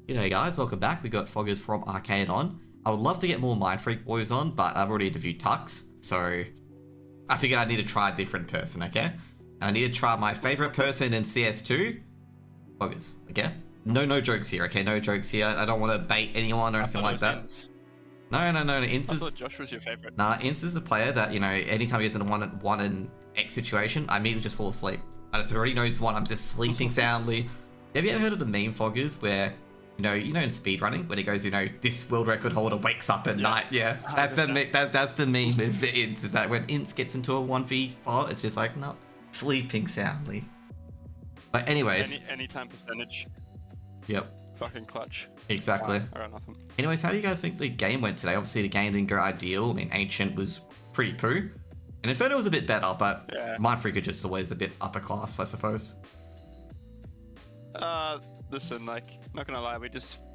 G'day guys, welcome back. We got Foggers from Arcade on. I would love to get more Mind Freak boys on, but I've already interviewed Tux, so I figured I need to try a different person, okay? And I need to try my favorite person in CS2, Foggers, okay? No jokes here, okay? No jokes here. I don't want to bait anyone or anything like that. Ince. No. I thought Josh was your favorite. Nah, Ince is the player that, you know, anytime he gets in a one and X situation, I immediately just fall asleep. I just already knows one, I'm just sleeping soundly. Have you ever heard of the meme, Foggers, where you know, in speedrunning, when it goes, this world record holder wakes up at night. Yeah, that's the meme of Ince. Is that when Ince gets into a 1v4, it's just like, no, sleeping soundly. But anyways, anytime percentage. Yep. Fucking clutch. Exactly. Wow, I got nothing. Anyways, how do you guys think the game went today? Obviously, the game didn't go ideal. I mean, Ancient was pretty poo, and Inferno was a bit better, but yeah. Mind Freak are just always a bit upper class, I suppose. Listen, like, not gonna lie, we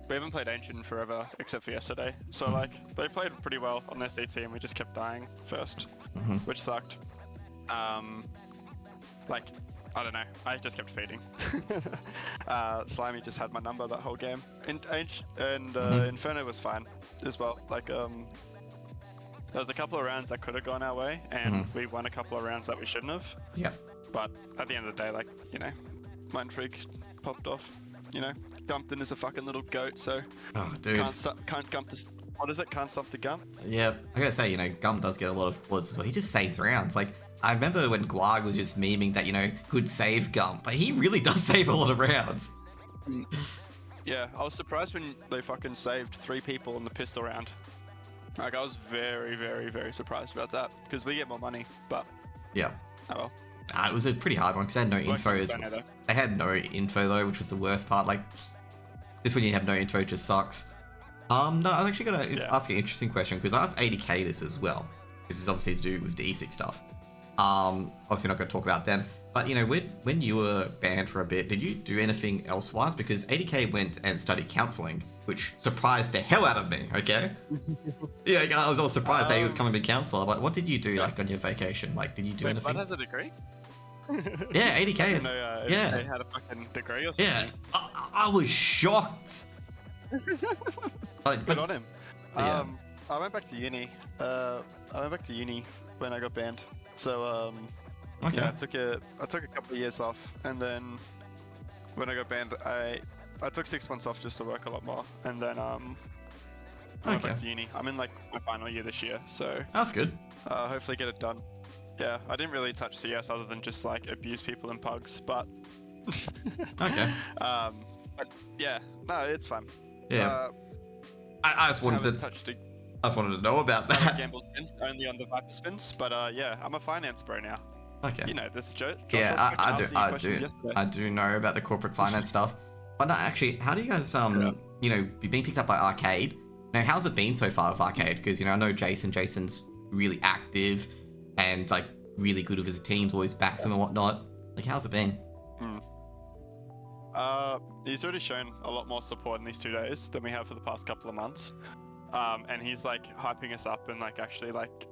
haven't played Ancient in forever, except for yesterday. So, like, they played pretty well on their CT, and we just kept dying first, which sucked. Like, I don't know, I just kept feeding. Slimy just had my number that whole game. Inferno was fine as well. Like, there was a couple of rounds that could have gone our way, and we won a couple of rounds that we shouldn't have. Yeah. But at the end of the day, like, Mind Freak popped off. Gumpton is a fucking little goat, so can't gump the. What is it? Can't stop the gump. Yeah, I gotta say, Gump does get a lot of bullets as well. He just saves rounds. Like, I remember when Guag was just memeing that, could save Gump, but he really does save a lot of rounds. Yeah, I was surprised when they fucking saved 3 people in the pistol round. Like, I was very, very, very surprised about that, because we get more money, but... Yeah. Oh well. It was a pretty hard one because they had no info as well. They had no info though, which was the worst part. Like, this when you have no info just sucks. No, I was actually gonna ask an interesting question because I asked 80k this as well. This is obviously to do with the E6 stuff. Obviously not gonna talk about them. But when you were banned for a bit, did you do anything elsewise? Because 80k went and studied counselling, which surprised the hell out of me. Okay. Yeah, I was all surprised that he was coming to be counsellor. But what did you do like on your vacation? Like, did you do anything? Bud has a degree. Yeah, 80k is. Yeah. They had a fucking degree or something. Yeah, I was shocked. Good on him. Yeah. I went back to uni. When I got banned. So okay. Yeah, I took a couple of years off, and then when I got banned, I took 6 months off just to work a lot more, and then I went back to uni. I'm in like my final year this year, so that's good. Hopefully get it done. Yeah, I didn't really touch CS other than just like abuse people in pugs, but okay. But yeah, no, it's fun. Yeah. I just wanted to I just wanted to know about that. I gambled spins only on the Viper spins, but yeah, I'm a finance bro now. Okay. This Josh. Yeah, I do know about the corporate finance stuff. But no, actually, how do you guys be being picked up by Arcade? Now, how's it been so far with Arcade? Because I know Jason's really active and like really good with his teams, always backs him and whatnot. Like, how's it been? He's already shown a lot more support in these 2 days than we have for the past couple of months. And he's like hyping us up and like actually like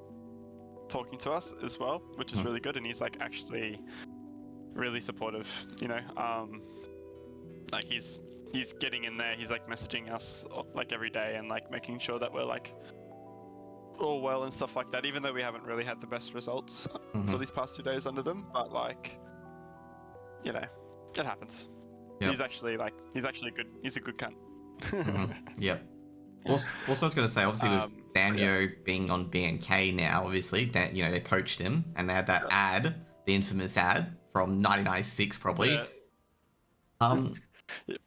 talking to us as well, which is really good. And he's like actually really supportive, like he's getting in there. He's like messaging us like every day and like making sure that we're like all well and stuff like that, even though we haven't really had the best results for these past 2 days under them. But like, it happens. Yep. He's actually good. He's a good cunt. Yep. Also, I was going to say, obviously, with Daniel being on BNK now, obviously, that they poached him, and they had that ad, the infamous ad from 1996, probably.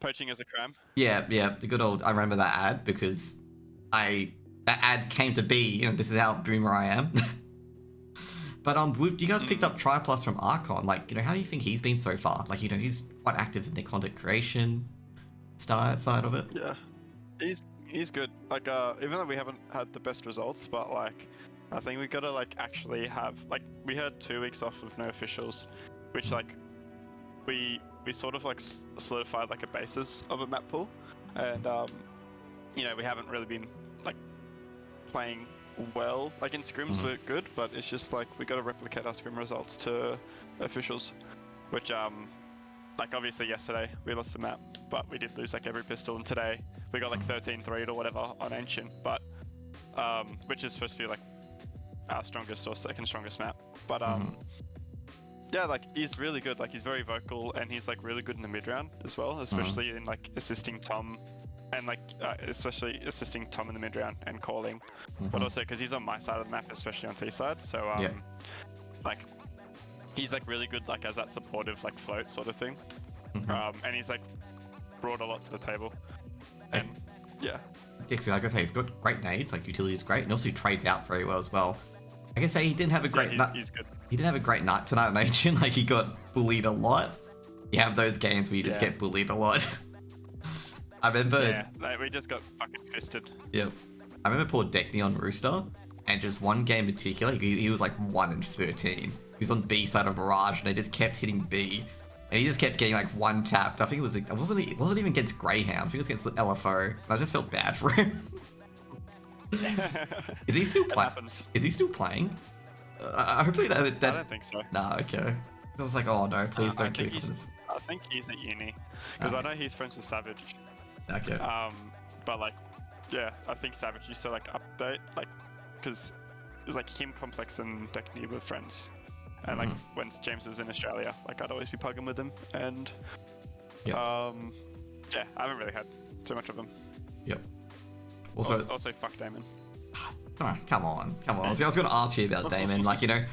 Poaching as a crime. Yeah, the good old. I remember that ad because that ad came to be. This is how boomer I am. But you guys picked up Triplus from Archon. Like, how do you think he's been so far? Like, he's quite active in the content creation side of it. Yeah, he's good. Like, even though we haven't had the best results, but like, I think we gotta like actually have like we had 2 weeks off of no officials, which like we sort of like solidified like a basis of a map pool, and we haven't really been like playing well. Like in scrims we're good, but it's just like we got to replicate our scrim results to officials, which like obviously yesterday we lost the map, but we did lose like every pistol, and today we got like 13-3 or whatever on Ancient, but which is supposed to be like our strongest or second strongest map. But yeah, like he's really good. Like he's very vocal, and he's like really good in the mid round as well, especially in like assisting Tom, and like especially assisting Tom in the mid round and calling, but also because he's on my side of the map, especially on T side. So like he's like really good like as that supportive like float sort of thing, and he's like brought a lot to the table, and yeah. Like I say, he's got great nades, like utility is great, and also trades out very well as well. Like I say, he didn't have a great night. He's good. He didn't have a great night tonight on Ancient. Like he got bullied a lot. You have those games where you just get bullied a lot. I remember. Yeah, like, we just got fucking fisted. Yep. I remember poor Deckney on Rooster, and just one game in particular, he was like 1 in 13. He was on B side of Mirage, and they just kept hitting B, and he just kept getting like one tapped. I think it was like, it wasn't even against Greyhound. I think it was against the LFO. And I just felt bad for him. Is he still playing? Is he still playing? Hopefully that. I don't think so. Nah, okay. I was like, oh no, please don't keep this. I think he's at uni, because I know he's friends with Savage. Okay. But like, yeah, I think Savage used to like update, like, because it was like him, Complex, and Deckney were friends, and like when James was in Australia, like I'd always be pugging with him, and yeah, I haven't really had too much of him. Yep. Also, fuck Damon. Oh, come on. I was going to ask you about Damon. Like, you know,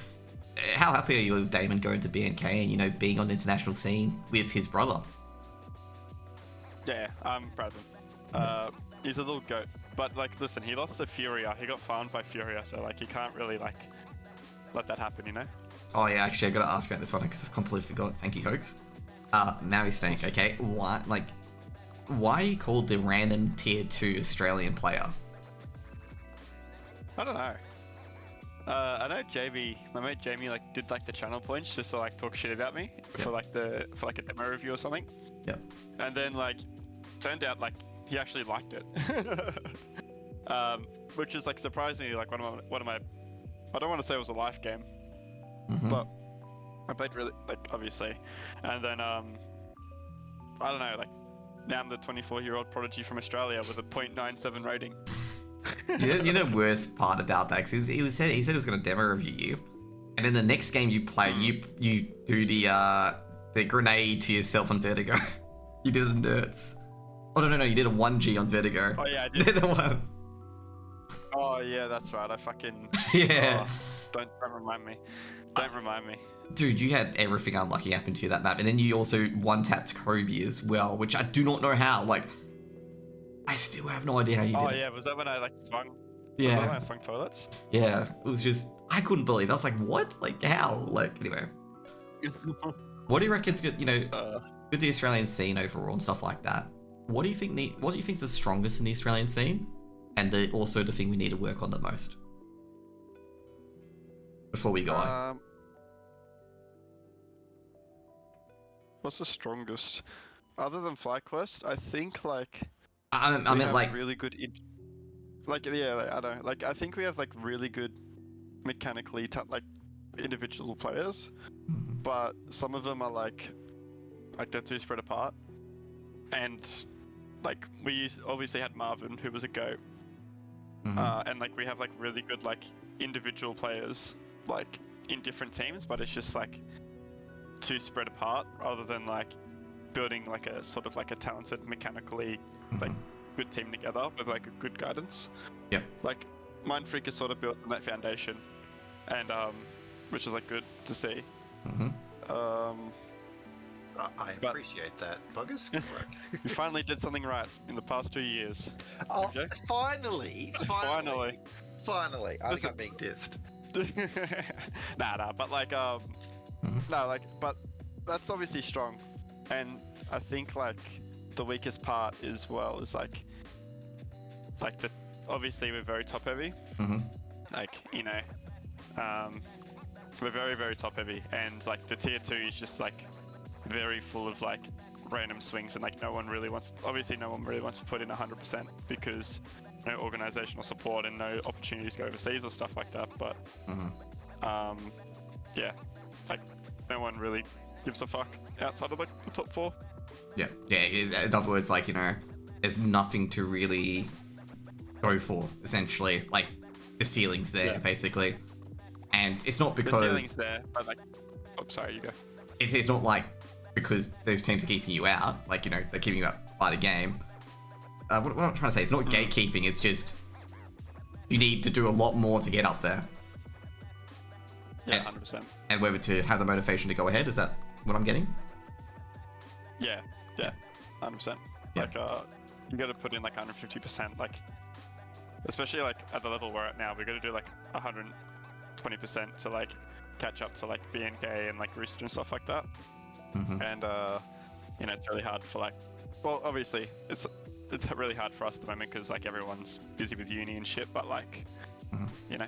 how happy are you with Damon going to BNK and, you know, being on the international scene with his brother? Yeah, I'm proud of him. He's a little goat. But, like, listen, he lost to Furia. He got farmed by Furia, so, like, he can't really, like, let that happen, you know? Oh, yeah, actually, I got to ask about this one because I've completely forgot. Thank you, Hoax. Now he's Snake, okay? Why are you called the random tier 2 Australian player? I don't know. I know Jamie, my mate Jamie, like did like the channel points just to like talk shit about me for like a demo review or something. Yep. And then like turned out like he actually liked it, which is like surprisingly like one of my I don't want to say it was a life game, but I played really like obviously, and then I don't know, like now I'm the 24-year-old prodigy from Australia with a 0.97 rating. You know the worst part about that, because he said he was going to demo review you, and then the next game you play, you do the grenade to yourself on Vertigo. You did a nerds. Oh no, you did a 1G on Vertigo. Oh yeah, I did. The one. Oh yeah, that's right. I fucking yeah. Oh, don't remind me. Don't remind me. Dude, you had everything unlucky happen to you that map, and then you also one-tapped Kobe as well, which I do not know how. Like, I still have no idea how you did it. Oh yeah, was that when I like swung? Yeah. Was that when I swung toilets? Yeah, it was just, I couldn't believe it. I was like, what? Like, how? Like, anyway. What do you reckon's good, you know, with the Australian scene overall and stuff like that? What do you think is the strongest in the Australian scene? And also the thing we need to work on the most? Before we go on. What's the strongest? Other than FlyQuest, I think like I meant like really good I don't like I think we have like really good mechanically like individual players, but some of them are like they're too spread apart, and like we obviously had Marvin, who was a goat, and like we have like really good like individual players like in different teams, but it's just like too spread apart rather than like building like a sort of like a talented mechanically like good team together with like a good guidance. Yeah. Like Mindfreak is sort of built on that foundation, and which is like good to see. I appreciate that, Buggers. Good work. You finally did something right in the past 2 years. Oh, okay? Finally. I Listen. think I'm being dissed. Nah, but like no, like, but that's obviously strong, and I think like the weakest part as well is like the obviously we're very top heavy, like you know, we're very very top heavy, and like the tier 2 is just like very full of like random swings, and like no one really wants to put in 100% because no organizational support and no opportunities to go overseas or stuff like that. But yeah, like no one really gives a fuck outside of like the top 4. Yeah, in other words, like, you know, there's nothing to really go for, essentially. Like, the ceiling's there, basically. And it's not because... The ceiling's there, but like... Oh, sorry, you go. It's not like because those teams are keeping you out, like, you know, they're keeping you out by the game. What I'm trying to say, it's not gatekeeping, it's just... You need to do a lot more to get up there. Yeah, 100%. And whether to have the motivation to go ahead, is that what I'm getting? Yeah, 100%. Yeah. Like, you gotta put in like 150%, like, especially like at the level we're at now, we gotta do like 120% to like catch up to like BNK and like Rooster and stuff like that. And, you know, it's really hard for like, well, obviously, it's really hard for us at the moment because like everyone's busy with uni and shit, but like, you know.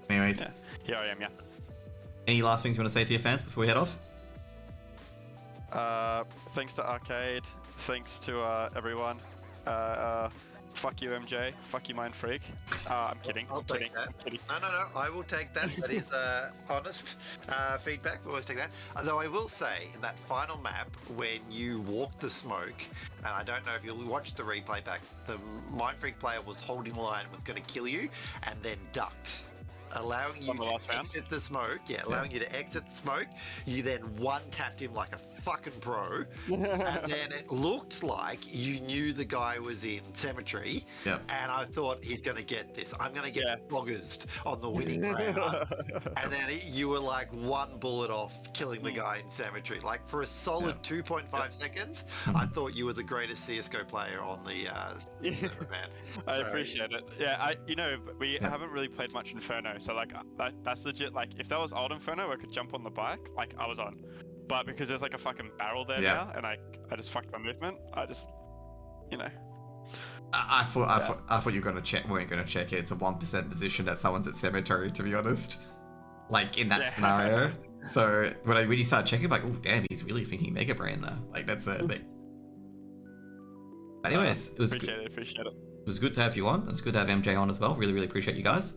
Anyways. Yeah, here I am, yeah. Any last things you want to say to your fans before we head off? Thanks to Arcade, thanks to everyone. Fuck you, MJ. Fuck you, Mind Freak. I'm kidding. I'll I'm take kidding. that. I'm kidding. No. I will take that. That is honest feedback. We'll always take that. Although I will say, in that final map, when you walked the smoke, and I don't know if you'll watch the replay back, the Mind Freak player was holding the line, was going to kill you, and then ducked. Allowing you to exit the smoke. Yeah, allowing you to exit the smoke. You then one-tapped him like a fucking pro. And then it looked like you knew the guy was in cemetery. Yep. And I thought, he's going to get this. I'm going to get boggers on the winning round. And then you were like one bullet off killing the guy in cemetery. Like for a solid 2.5 seconds, I thought you were the greatest CSGO player on the server, man. I appreciate it. Yeah, you know, we haven't really played much Inferno, so like that's legit. Like if that was old Inferno, I could jump on the bike, like I was on. But because there's like a fucking barrel there now, and I just fucked my movement. I just, you know. I thought you were gonna check. Weren't gonna check it. It's a 1% position that someone's at cemetery. To be honest, like in that scenario. So when you start checking, like, oh damn, he's really thinking Mega Brain there. Like that's a bit. But anyways, it was appreciate it. It was good to have you on. It was good to have MJ on as well. Really appreciate you guys.